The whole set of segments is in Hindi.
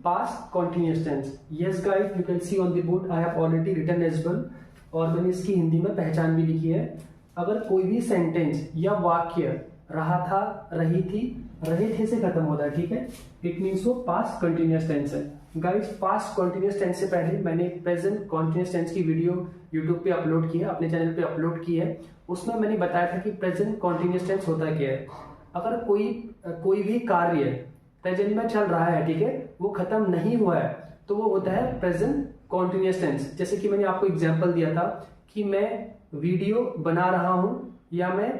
Past continuous tense. Yes guys, you can see on the board I have already written as well, और मैंने इसकी हिंदी में पहचान भी लिखी है। अगर कोई भी सेंटेंस या वाक्य रहा था, रही थी, रहे थे से खत्म होता है, ठीक है, इट मीन्स वो पास्ट कंटिन्यूअस टेंस है। गाइस, पास्ट कंटिन्यूअस टेंस से पहले मैंने प्रेजेंट कंटिन्यूअस टेंस की वीडियो यूट्यूब पे अपलोड की है, अपने चैनल पे अपलोड की है। उसमें मैंने बताया था कि प्रेजेंट कंटिन्यूअस टेंस होता क्या है। अगर कोई भी कार्य प्रेजेंट में चल रहा है, ठीक है, वो खत्म नहीं हुआ है, तो वो होता है प्रेजेंट कंटिन्यूअस टेंस। जैसे कि मैंने आपको एग्जांपल दिया था कि मैं वीडियो बना रहा हूं या मैं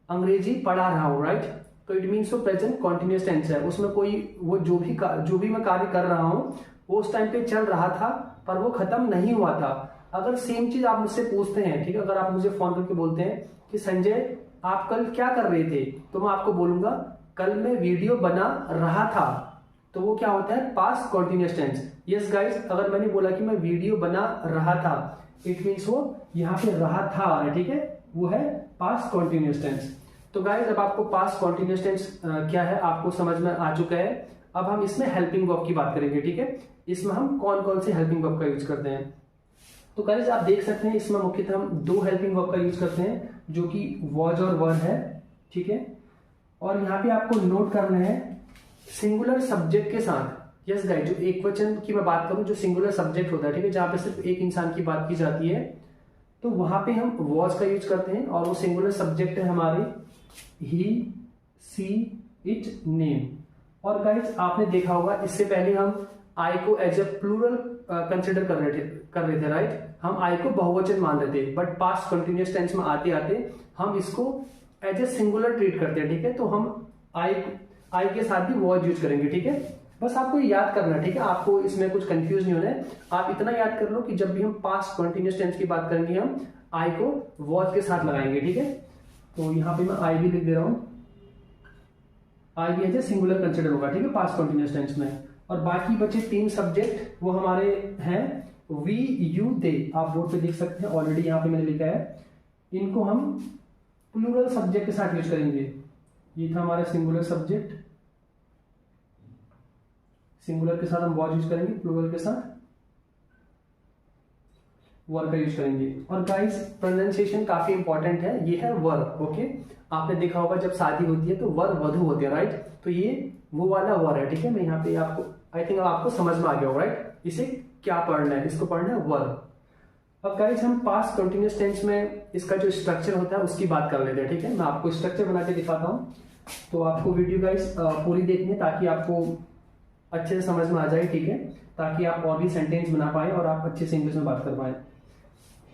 अंग्रेजी पढ़ा रहा हूं, राइट। तो इट मीन्स वो प्रेजेंट कंटिन्यूअस टेंस है। उसमें कोई वो जो भी मैं कार्य कर रहा हूं वो उस टाइम पे चल रहा था, पर वो खत्म नहीं हुआ था। अगर सेम चीज आप मुझसे पूछते हैं, ठीक है, अगर आप मुझे फोन करके बोलते हैं कि संजय आप कल क्या कर रहे थे, तो मैं आपको बोलूंगा कल मैं वीडियो बना रहा था। तो वो क्या होता है, past continuous tense. Yes guys, अगर मैंने बोला कि मैं वीडियो बना रहा था, इट मीन्स वो यहाँ पे रहा था, ठीक है, वो है पास्ट कंटिन्यूअस टेंस। तो गाइस, अब आपको पास्ट कंटिन्यूअस टेंस क्या है आपको समझ में आ चुका है। अब हम इसमें हेल्पिंग वर्ब की बात करेंगे, ठीक है। इसमें हम कौन कौन से हेल्पिंग वर्ब का यूज करते हैं। तो गाइस, आप देख सकते हैं इसमें मुख्यतः हम दो हेल्पिंग वर्ब का यूज करते हैं, जो कि वॉज और वर है, ठीक है। और यहाँ पे आपको नोट करना है सिंगुलर सब्जेक्ट के साथ। यस गाइस, जो एक वचन की मैं बात करूं, जो सिंगुलर सब्जेक्ट होता है, ठीक है, जहां पे सिर्फ एक इंसान की बात की जाती है, तो वहां पे हम वॉज का यूज करते हैं। और वो सिंगुलर सब्जेक्ट है हमारे ही, सी, इट, नेम। और गाइस, आपने देखा होगा इससे पहले हम आई को एज ए प्लूरल कंसिडर कर रहे थे, राइट। हम आई को बहुवचन मान रहे थे, बट पास्ट कंटिन्यूअस टेंस में आते आते हम इसको एज ए सिंगुलर ट्रीट करते हैं, ठीक है। तो हम आई के साथ भी वॉज यूज करेंगे, ठीक है। बस आपको याद करना है, ठीक है, आपको इसमें कुछ कंफ्यूज नहीं होना है। आप इतना याद कर लो कि जब भी हम पास्ट कंटिन्यूअस टेंस की बात करेंगे हम आई को वॉज के साथ लगाएंगे, ठीक है। तो यहां पे मैं आई भी लिख दे रहा हूं, आई भी एज ए सिंगुलर कंसिडर होगा, ठीक है, पास्ट कंटिन्यूअस टेंस में। और बाकी बचे तीन सब्जेक्ट वो हमारे हैं वी, यू, दे। आप बोर्ड पे देख सकते हैं, ऑलरेडी यहाँ पे मैंने लिखा है। इनको हम प्लूरल सब्जेक्ट के साथ यूज करेंगे। ये था हमारा सिंगुलर सब्जेक्ट, सिंगुलर के साथ हम वॉज यूज करेंगे, प्लूरल के साथ वर का यूज करेंगे। और गाइस, प्रोनाउंसिएशन काफी इंपॉर्टेंट है, ये है वर, ओके। आपने देखा होगा जब शादी होती है तो वर वधु होते हैं, राइट। तो ये वो वाला वर है, ठीक है। मैं यहाँ पे आपको आई थिंक आपको समझ में आ गया होगा, राइट। इसे क्या पढ़ना है, इसको पढ़ना है वर। अब गाइस, हम पास्ट कंटिन्यूअस टेंस में इसका जो स्ट्रक्चर होता है उसकी बात कर लेते हैं, ठीक है। मैं आपको स्ट्रक्चर बना के दिखाता हूँ, तो आपको वीडियो गाइस पूरी देखनी है ताकि आपको अच्छे से समझ में आ जाए, ठीक है, ताकि आप और भी सेंटेंस बना पाए और आप अच्छे से इंग्लिश में बात कर पाए।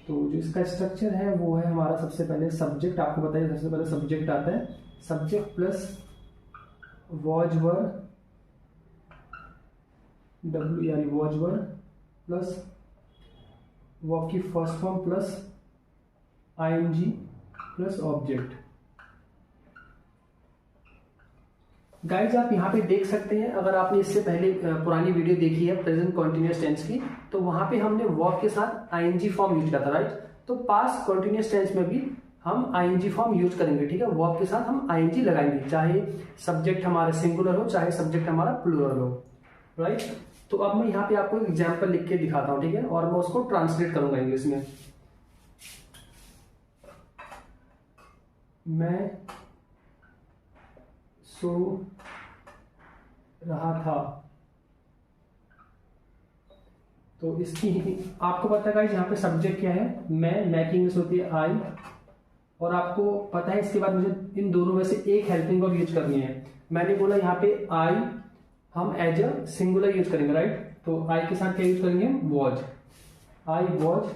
तो जो इसका स्ट्रक्चर है वो है हमारा सबसे पहले सब्जेक्ट। आपको बताइए सबसे पहले सब्जेक्ट आता है, subject plus was were, W यानी वॉज वर प्लस वर्ब की first form plus ING plus object. Guys, आप यहाँ पे देख सकते हैं, अगर आपने इससे पहले पुरानी वीडियो देखी है प्रेजेंट कंटिन्यूअस टेंस की, तो वहां पे हमने वर्ब के साथ आईएनजी फॉर्म यूज किया था, राइट। तो पास्ट कंटिन्यूअस टेंस में भी हम आईएनजी फॉर्म यूज करेंगे, ठीक है। वर्ब के साथ हम आईएनजी लगाएंगे, चाहे सब्जेक्ट हमारा सिंगुलर हो चाहे सब्जेक्ट हमारा प्लूरल हो, राइट। तो अब मैं यहाँ पे आपको एक एग्जाम्पल लिख के दिखाता हूँ, ठीक है, और मैं उसको ट्रांसलेट करूंगा इंग्लिश में। मैं सो रहा था, तो इसकी आपको पता है गाइस, यहाँ पे सब्जेक्ट क्या है, मैं की इंग्लिश होती है आई, और आपको पता है इसके बाद मुझे इन दोनों में से एक हेल्पिंग वर्ब यूज करनी है। मैंने बोला यहाँ पे आई हम एज अ सिंगुलर यूज करेंगे, राइट। तो आई के साथ क्या यूज करेंगे, वॉज, आई वॉज।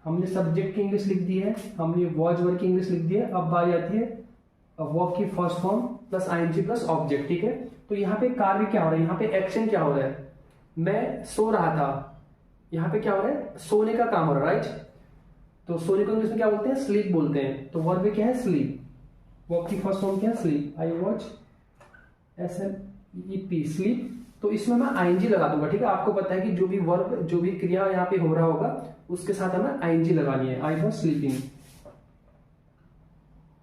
हमने सब्जेक्ट की इंग्लिश लिख दी है, हमने वॉज वर की इंग्लिश लिख दी है। अब बारी आती है वर्ब की first form plus ING plus object, ठीक है। तो यहाँ पे कार्य क्या हो रहा है, यहाँ पे एक्शन क्या हो रहा है, मैं सो रहा था, यहाँ पे क्या हो रहा है, सोने का काम हो रहा है, राइट। तो सोने को इंग्लिश में क्या बोलते हैं, स्लीप बोलते हैं। तो वर्ब में क्या है, स्लीप, वर्ब की फर्स्ट फॉर्म क्या है, sleep, I watch, SLEP, sleep. तो इसमें मैं आईएनजी लगा दूंगा, ठीक है। आपको पता है कि जो भी वर्ब, जो भी क्रिया यहाँ पे हो रहा होगा उसके साथ हमें आईएनजी लगानी है, आई वॉज स्लीपिंग।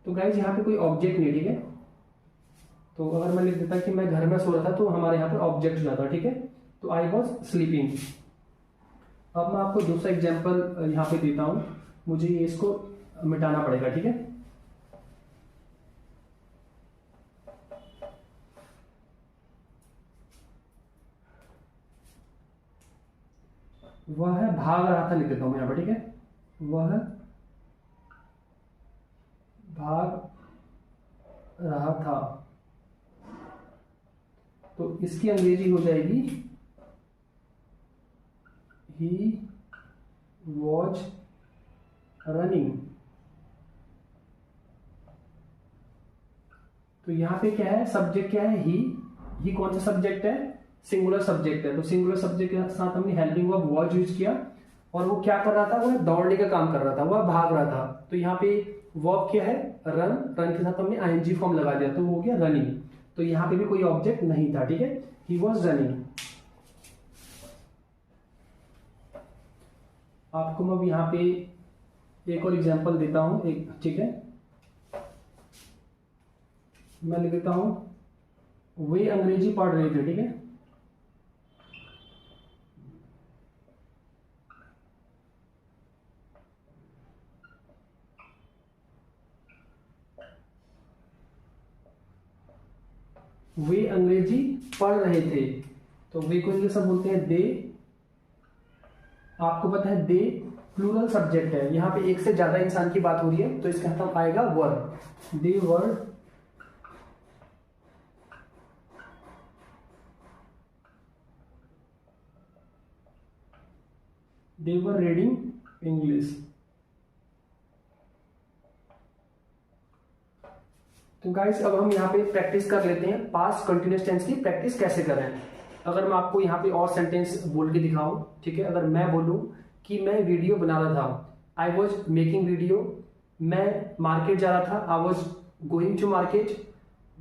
तो गाइज, यहाँ पे कोई ऑब्जेक्ट नहीं, ठीक है। तो अगर मैं लिख देता कि मैं घर में सो रहा था तो हमारे यहाँ पे ऑब्जेक्ट हो जाता, ठीक है। तो आई वॉज स्लीपिंग। अब मैं आपको दूसरा एग्जाम्पल यहाँ पे देता हूँ, मुझे इसको मिटाना पड़ेगा, ठीक है। वह भाग रहा था लिख देता हूँ मैं यहाँ पर, ठीक है। वह भाग रहा था, तो इसकी अंग्रेजी हो जाएगी ही वॉज रनिंग। तो यहाँ पे क्या है, सब्जेक्ट क्या है, ही कौन सा सब्जेक्ट है, सिंगुलर सब्जेक्ट है। तो सिंगुलर सब्जेक्ट के साथ हमने हेल्पिंग वर्ब वॉज यूज किया, और वो क्या कर रहा था, वह दौड़ने का काम कर रहा था, वह भाग रहा था। तो यहाँ पे वर्ब क्या है, रन, रन के साथ हमने आईएनजी फॉर्म लगा दिया, तो वो हो गया रनिंग। तो यहाँ पे भी कोई ऑब्जेक्ट नहीं था, ठीक है, ही वॉज रनिंग। आपको मैं यहाँ पे एक और एग्जांपल देता हूं, एक, ठीक है। मैं लिख देता हूं वे अंग्रेजी पढ़ रहे थे, ठीक है। वे अंग्रेजी पढ़ रहे थे, तो वे को इंग्लिश में बोलते हैं दे। आपको पता है दे प्लूरल सब्जेक्ट है, यहाँ पे एक से ज्यादा इंसान की बात हो रही है, तो इसका मतलब आएगा वर। दे वर रीडिंग इंग्लिश। तो गाइस अब हम यहाँ पे प्रैक्टिस कर लेते हैं पास्ट कंटिन्यूअस टेंस की प्रैक्टिस कैसे करें। अगर मैं आपको यहाँ पे और सेंटेंस बोल के दिखाऊं, ठीक है। अगर मैं बोलूं कि मैं वीडियो बना रहा था, आई वॉज मेकिंग वीडियो। मैं मार्केट जा रहा था, I was going to market.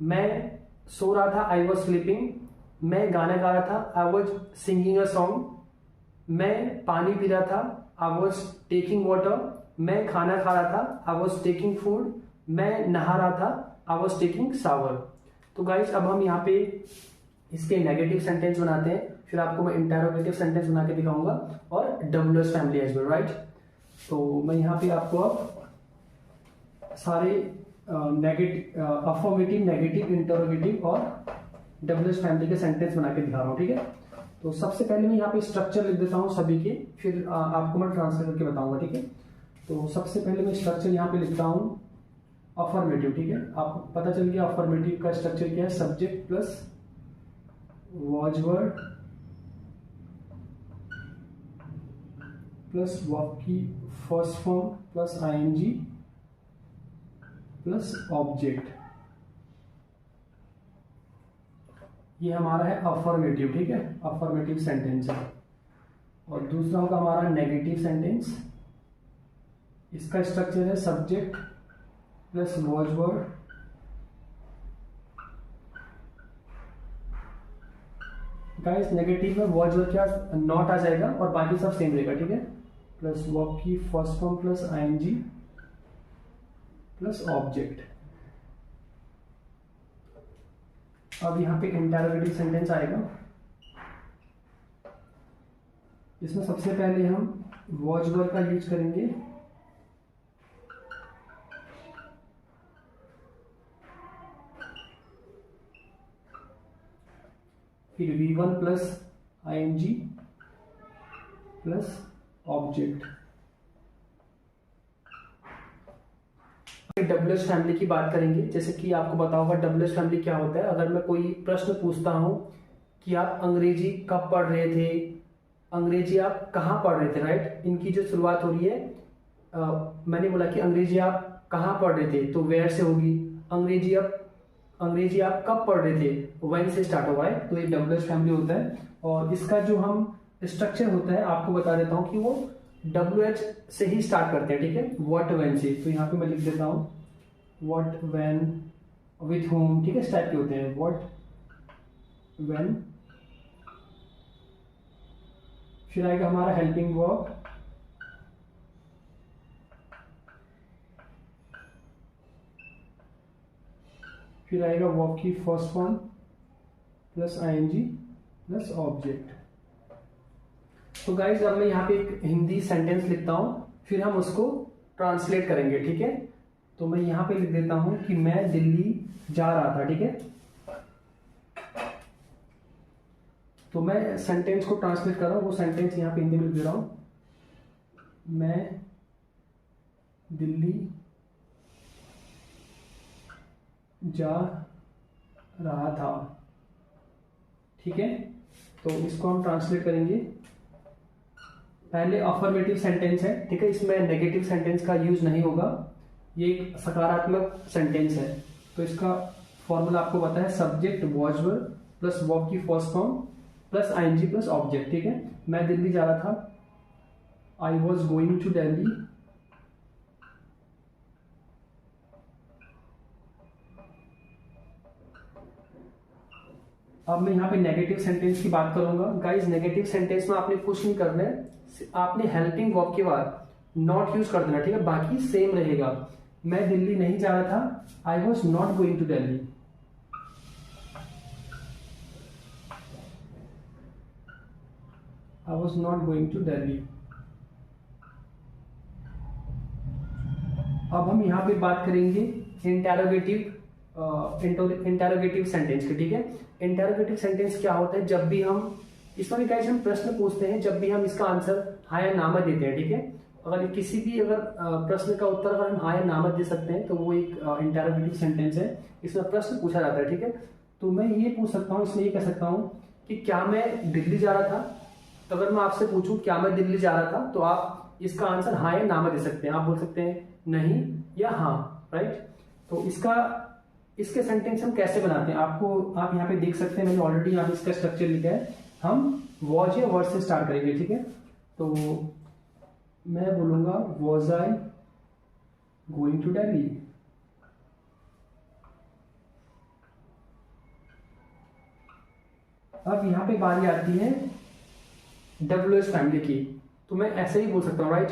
मैं सो रहा था, आई वॉज स्लीपिंग। मैं गाना गा रहा था, I was singing a song. मैं पानी पी रहा था, आई वॉज टेकिंग वाटर। मैं खाना खा रहा था, आई वॉज टेकिंग फूड। मैं नहा रहा था, आई वॉज टेकिंग शावर। तो गाइस अब हम यहाँ पे इसके नेगेटिव सेंटेंस बनाते हैं, फिर आपको मैं इंटरोगेटिव सेंटेंस बना के दिखाऊंगा, और WS family as well, right. तो मैं यहाँ पे आपको अब सारे अफर्मेटिव, नेगेटिव, इंटरोगेटिव और डब्ल्यूएस फैमिली के सेंटेंस बना के दिखा रहा हूँ, ठीक है। तो सबसे पहले मैं यहाँ पे स्ट्रक्चर लिख देता हूँ सभी के, फिर आपको मैं ट्रांसलेट करके बताऊंगा, ठीक है। तो सबसे पहले मैं स्ट्रक्चर यहाँ पे लिखता हूँ अफर्मेटिव, ठीक है। आपको पता चल गया अफर्मेटिव का स्ट्रक्चर क्या है, subject plus was word plus verb की first form plus ING plus object. ये हमारा है अफर्मेटिव, ठीक है, अफर्मेटिव सेंटेंस है। और दूसरा होगा हमारा नेगेटिव सेंटेंस। इसका स्ट्रक्चर है subject plus was word guys. Negative में वॉज वर्ड क्या नॉट आ जाएगा और बाकी सब सेम रहेगा, ठीक है, प्लस वर्ब की first form plus ING plus object. अब यहाँ पे इंटरोगेटिव सेंटेंस आएगा। इसमें सबसे पहले हम वॉज वर्ड का यूज करेंगे, फिर V1 plus ING plus object. WS family की बात करेंगे। जैसे कि आपको पता होगा डब्ल्यूएस फैमिली क्या होता है। अगर मैं कोई प्रश्न पूछता हूं कि आप अंग्रेजी कब पढ़ रहे थे, अंग्रेजी आप कहाँ पढ़ रहे थे, राइट, इनकी जो शुरुआत हो रही है, मैंने बोला कि अंग्रेजी आप कहाँ पढ़ रहे थे, तो वेयर से होगी। अंग्रेजी आप कब पढ़ रहे थे, व्हेन से स्टार्ट हुआ है, तो ये डब्ल्यूएस फैमिली होता है। और इसका जो हम स्ट्रक्चर होता है आपको बता देता हूँ कि वो WH से ही स्टार्ट करते हैं, ठीक है, व्हाट व्हेन से। तो यहाँ पे मैं लिख देता हूँ व्हाट व्हेन विथ होम, ठीक है, इस टाइप के होते हैं, व्हाट व्हेन। फिर आएगा हमारा हेल्पिंग वर्ब, फिर आएगा वर्ब की first form plus ING plus object. तो गाइज अब मैं यहाँ पे एक हिंदी सेंटेंस लिखता हूँ, फिर हम उसको ट्रांसलेट करेंगे, ठीक है। तो मैं यहाँ पे लिख देता हूँ कि मैं दिल्ली जा रहा था, ठीक है। तो मैं सेंटेंस को ट्रांसलेट कर रहा हूँ, वो सेंटेंस यहाँ पे हिंदी में लिख दे रहा हूँ। मैं दिल्ली जा रहा था, ठीक है। तो इसको हम ट्रांसलेट करेंगे। पहले अफर्मेटिव सेंटेंस है, ठीक है, इसमें नेगेटिव सेंटेंस का यूज नहीं होगा, ये एक सकारात्मक सेंटेंस है। तो इसका फॉर्मूला आपको पता है, subject was were plus verb की first form plus ING plus object, ठीक है। मैं दिल्ली जा रहा था, I was going to Delhi. अब मैं यहाँ पे नेगेटिव सेंटेंस की बात करूंगा। गाइस नेगेटिव सेंटेंस में आपने कुछ नहीं करना है, आपने हेल्पिंग वर्ब के बाद नॉट यूज कर देना, ठीक है, बाकी सेम रहेगा। मैं दिल्ली नहीं जा रहा था, I was not going to Delhi. I was not going to Delhi. अब हम यहाँ पे बात करेंगे इंटेरोगेटिव सेंटेंस की, ठीक है। इंटेरोगेटिव सेंटेंस क्या होता है, जब भी हम इसमें भी गाइस हम प्रश्न पूछते हैं, जब भी हम इसका आंसर हाँ या ना मत देते हैं, ठीक है। अगर किसी भी अगर प्रश्न का उत्तर अगर हम हाँ या ना मत दे सकते हैं तो वो एक इंटेरोगेटिव सेंटेंस है, इसमें प्रश्न पूछा जाता है, ठीक है। तो मैं ये पूछ सकता हूँ, इसमें ये कह सकता हूँ कि क्या मैं दिल्ली जा रहा था। तो अगर मैं आपसे पूछूं क्या मैं दिल्ली जा रहा था, तो आप इसका आंसर हाँ या ना मत दे सकते हैं। आप बोल सकते हैं नहीं या हाँ, राइट। तो इसके सेंटेंस हम कैसे बनाते हैं, आप यहाँ पे देख सकते हैं, मैंने ऑलरेडी यहाँ पे इसका स्ट्रक्चर लिखा है। हम वॉज या वर्ड से स्टार्ट करेंगे, ठीक है। तो मैं बोलूंगा was I going to Delhi. अब यहाँ पे बारी आती है WH फैमिली की। तो मैं ऐसे ही बोल सकता हूँ, राइट,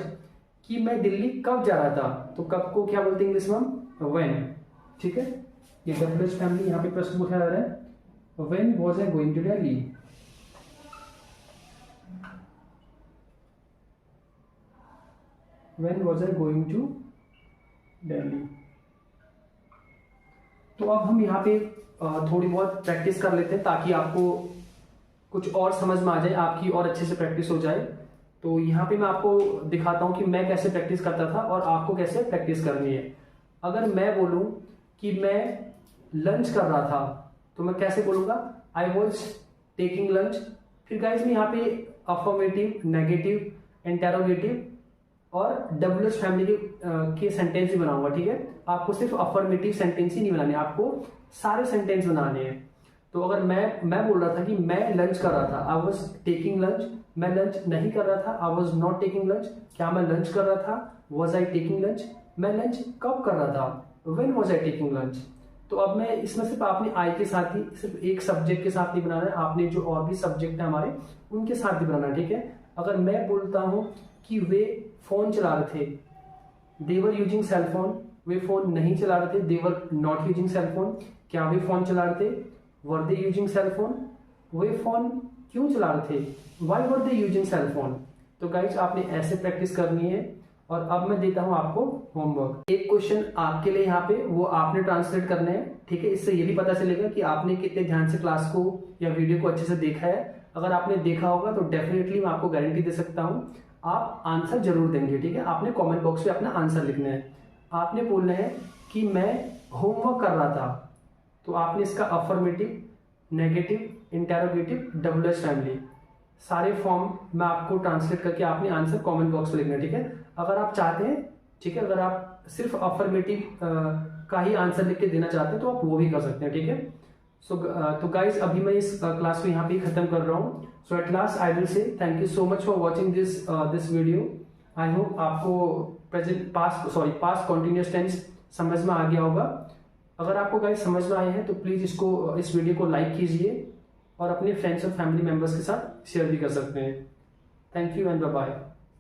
कि मैं दिल्ली कब जा रहा था। तो कब को क्या बोलते हैं इंग्लिश में हम, व्हेन, ठीक है। ये WH फैमिली यहाँ पे प्रश्न पूछा जा रहा है, when was I going to Delhi. When was I going to Delhi. तो अब हम यहाँ पे थोड़ी बहुत प्रैक्टिस कर लेते हैं ताकि आपको कुछ और समझ में आ जाए, आपकी और अच्छे से प्रैक्टिस हो जाए। तो यहाँ पे मैं आपको दिखाता हूँ कि मैं कैसे प्रैक्टिस करता था और आपको कैसे प्रैक्टिस करनी है। अगर मैं बोलूँ कि मैं लंच कर रहा था, तो मैं कैसे बोलूँगा, आई वॉज टेकिंग लंच। फिर गाइज मैं यहाँ पे अफर्मेटिव, नेगेटिव, इंटेरोगेटिव और WH फैमिली के सेंटेंस ही बनाऊंगा, ठीक है। आपको सिर्फ अफर्मेटिव सेंटेंस ही नहीं बनाने, आपको सारे सेंटेंस बनाने हैं। तो अगर मैं बोल रहा था कि मैं लंच कर रहा था, आई वॉज टेकिंग लंच। मैं लंच नहीं कर रहा था, I was not taking lunch. क्या मैं लंच कर रहा था, वॉज आई टेकिंग लंच। मैं लंच कब कर रहा था, when was I taking lunch. तो अब मैं इसमें सिर्फ आपने आई के साथ ही, सिर्फ एक सब्जेक्ट के साथ नहीं बनाना है, आपने जो और भी सब्जेक्ट है हमारे उनके साथ भी बनाना है, ठीक है। अगर मैं बोलता हूं कि वे फोन चला रहे थे, they were using cell phone, वे फोन नहीं चला रहे थे, they were not using cell phone. क्या वे फोन चला रहे थे, were they using cell phone. वे फोन क्यों चला रहे थे, why were they using cell phone. तो गाइस आपने ऐसे प्रैक्टिस करनी है। और अब मैं देता हूं आपको होमवर्क। एक क्वेश्चन आपके लिए यहाँ पे, वो आपने ट्रांसलेट करने हैं, ठीक है। इससे ये भी पता चलेगा कि आपने कितने ध्यान से क्लास को या वीडियो को अच्छे से देखा है। अगर आपने देखा होगा तो डेफिनेटली मैं आपको गारंटी दे सकता हूं आप आंसर जरूर देंगे, ठीक है। आपने कमेंट बॉक्स में अपना आंसर लिखना है। आपने बोलना है कि मैं होमवर्क कर रहा था, तो आपने इसका affirmative, negative, interrogative, WH family सारे फॉर्म मैं आपको ट्रांसलेट करके आपने आंसर कमेंट बॉक्स में लिखना है, ठीक है। अगर आप चाहते हैं, ठीक है, अगर आप सिर्फ अफर्मेटिव का ही आंसर लिख के देना चाहते हैं तो आप वो भी कर सकते हैं, ठीक है। तो गाइज अभी मैं इस क्लास को यहाँ पे खत्म कर रहा हूँ। So at last I will say thank you so much for watching this video. I hope आपको पास्ट कॉन्टिन्यूस टेंस समझ में आ गया होगा। अगर आपको गाइज समझ में आए हैं तो प्लीज इस वीडियो को लाइक कीजिए और अपने फ्रेंड्स और फैमिली मेंबर्स के साथ शेयर भी कर सकते हैं। Thank you and bye bye.